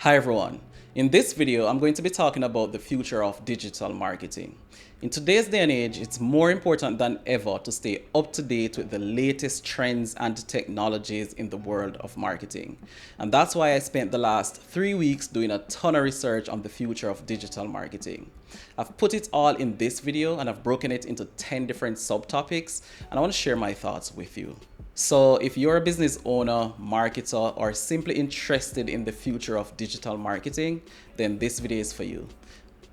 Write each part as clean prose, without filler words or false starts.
Hi everyone. In this video, I'm going to be talking about the future of digital marketing. In today's day and age, it's more important than ever to stay up to date with the latest trends and technologies in the world of marketing. And that's why I spent the last 3 weeks doing a ton of research on the future of digital marketing. I've put it all in this video and I've broken it into 10 different subtopics, and I want to share my thoughts with you. So if you're a business owner, marketer, or simply interested in the future of digital marketing, then this video is for you.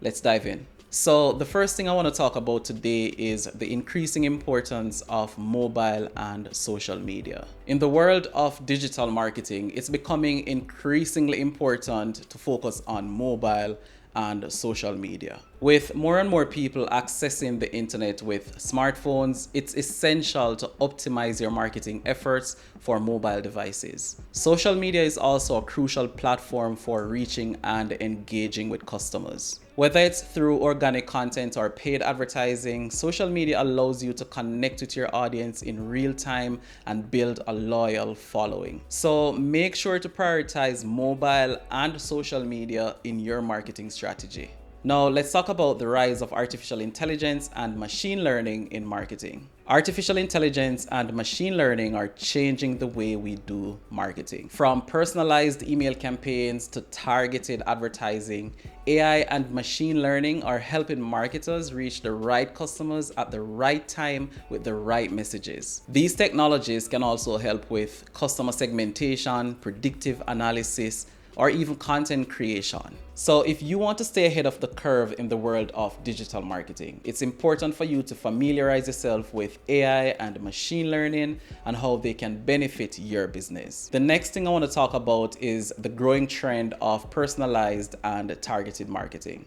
Let's dive in. So the first thing I want to talk about today is the increasing importance of mobile and social media. In the world of digital marketing, it's becoming increasingly important to focus on mobile and social media. With more and more people accessing the internet with smartphones, it's essential to optimize your marketing efforts for mobile devices. Social media is also a crucial platform for reaching and engaging with customers. Whether it's through organic content or paid advertising, social media allows you to connect with your audience in real time and build a loyal following. So make sure to prioritize mobile and social media in your marketing strategy. Now let's talk about the rise of artificial intelligence and machine learning in marketing. Artificial intelligence and machine learning are changing the way we do marketing. From personalized email campaigns to targeted advertising, AI and machine learning are helping marketers reach the right customers at the right time with the right messages. These technologies can also help with customer segmentation, predictive analysis, or even content creation. So if you want to stay ahead of the curve in the world of digital marketing, it's important for you to familiarize yourself with AI and machine learning and how they can benefit your business. The next thing I want to talk about is the growing trend of personalized and targeted marketing.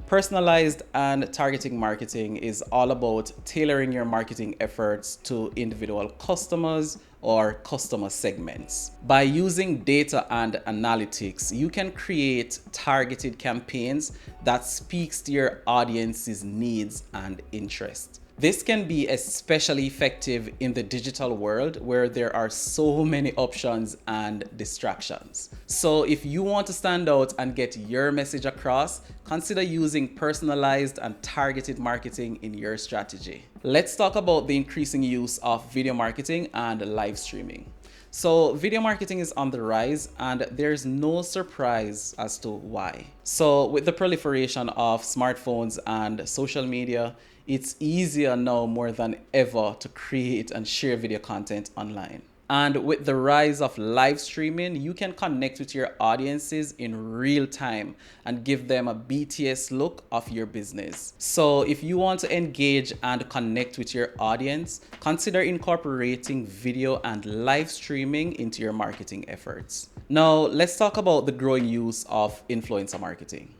Personalized and targeting marketing is all about tailoring your marketing efforts to individual customers or customer segments. By using data and analytics, you can create targeted campaigns that speaks to your audience's needs and interests. This can be especially effective in the digital world where there are so many options and distractions. So if you want to stand out and get your message across, consider using personalized and targeted marketing in your strategy. Let's talk about the increasing use of video marketing and live streaming. So video marketing is on the rise, and there's no surprise as to why. So with the proliferation of smartphones and social media, it's easier now more than ever to create and share video content online. And with the rise of live streaming, you can connect with your audiences in real time and give them a BTS look of your business. So if you want to engage and connect with your audience, consider incorporating video and live streaming into your marketing efforts. Now, let's talk about the growing use of influencer marketing.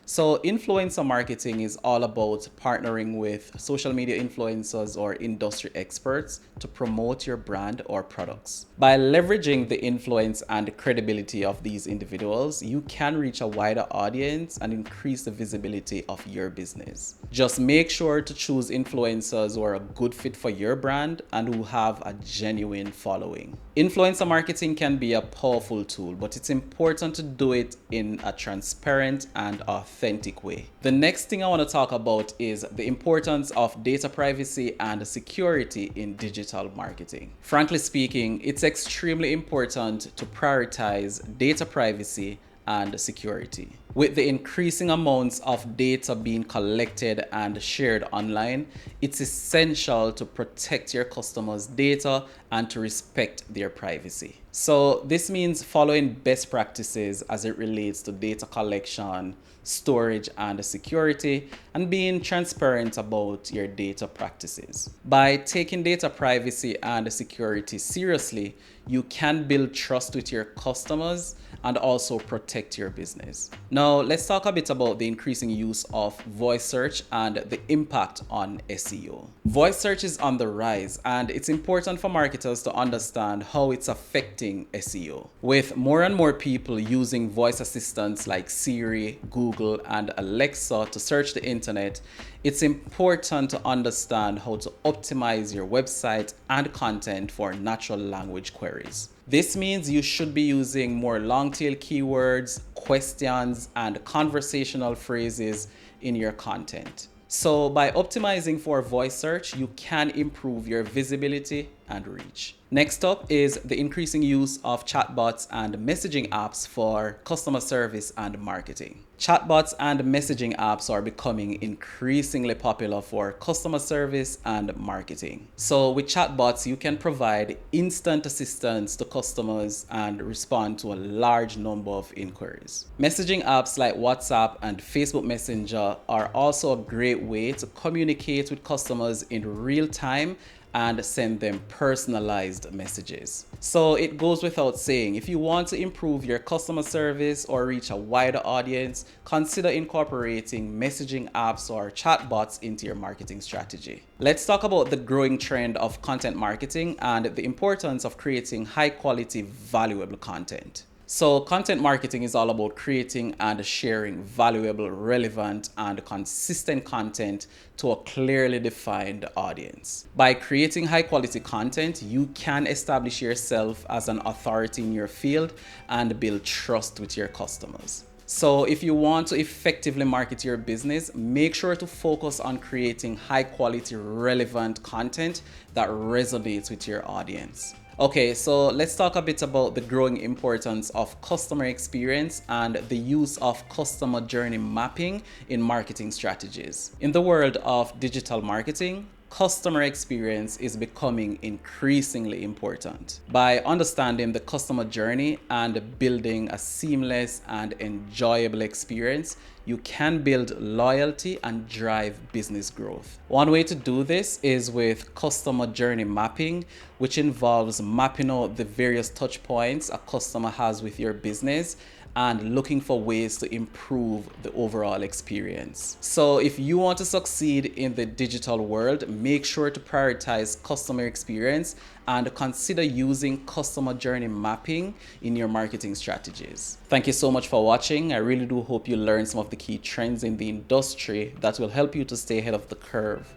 So influencer marketing is all about partnering with social media influencers or industry experts to promote your brand or products. By leveraging the influence and credibility of these individuals, you can reach a wider audience and increase the visibility of your business. Just make sure to choose influencers who are a good fit for your brand and who have a genuine following. Influencer marketing can be a powerful tool, but it's important to do it in a transparent and authentic way. The next thing I want to talk about is the importance of data privacy and security in digital marketing. Frankly speaking, it's extremely important to prioritize data privacy and security. With the increasing amounts of data being collected and shared online, it's essential to protect your customers' data and to respect their privacy. So this means following best practices as it relates to data collection, storage, and security, and being transparent about your data practices. By taking data privacy and security seriously, you can build trust with your customers and also protect your business. Now, let's talk a bit about the increasing use of voice search and the impact on SEO. Voice search is on the rise, and it's important for marketers to understand how it's affecting SEO. With more and more people using voice assistants like Siri, Google, and Alexa to search the internet, it's important to understand how to optimize your website and content for natural language queries. This means you should be using more long tail keywords, questions, and conversational phrases in your content. So by optimizing for voice search, you can improve your visibility and reach. Next up is the increasing use of chatbots and messaging apps for customer service and marketing. Chatbots and messaging apps are becoming increasingly popular for customer service and marketing. So with chatbots, you can provide instant assistance to customers and respond to a large number of inquiries. Messaging apps like WhatsApp and Facebook Messenger are also a great way to communicate with customers in real time and send them personalized messages. So it goes without saying, if you want to improve your customer service or reach a wider audience, consider incorporating messaging apps or chatbots into your marketing strategy. Let's talk about the growing trend of content marketing and the importance of creating high quality, valuable content. So content marketing is all about creating and sharing valuable, relevant, and consistent content to a clearly defined audience. By creating high quality content, you can establish yourself as an authority in your field and build trust with your customers. So if you want to effectively market your business, make sure to focus on creating high quality, relevant content that resonates with your audience. Okay, so let's talk a bit about the growing importance of customer experience and the use of customer journey mapping in marketing strategies. In the world of digital marketing, customer experience is becoming increasingly important. By understanding the customer journey and building a seamless and enjoyable experience, you can build loyalty and drive business growth. One way to do this is with customer journey mapping, which involves mapping out the various touch points a customer has with your business and looking for ways to improve the overall experience. So if you want to succeed in the digital world, make sure to prioritize customer experience and consider using customer journey mapping in your marketing strategies. Thank you so much for watching. I really do hope you learned some of the key trends in the industry that will help you to stay ahead of the curve.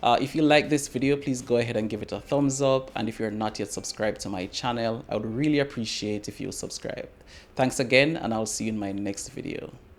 If you like this video, please go ahead and give it a thumbs up. And if you're not yet subscribed to my channel, I would really appreciate if you subscribe. Thanks again, and I'll see you in my next video.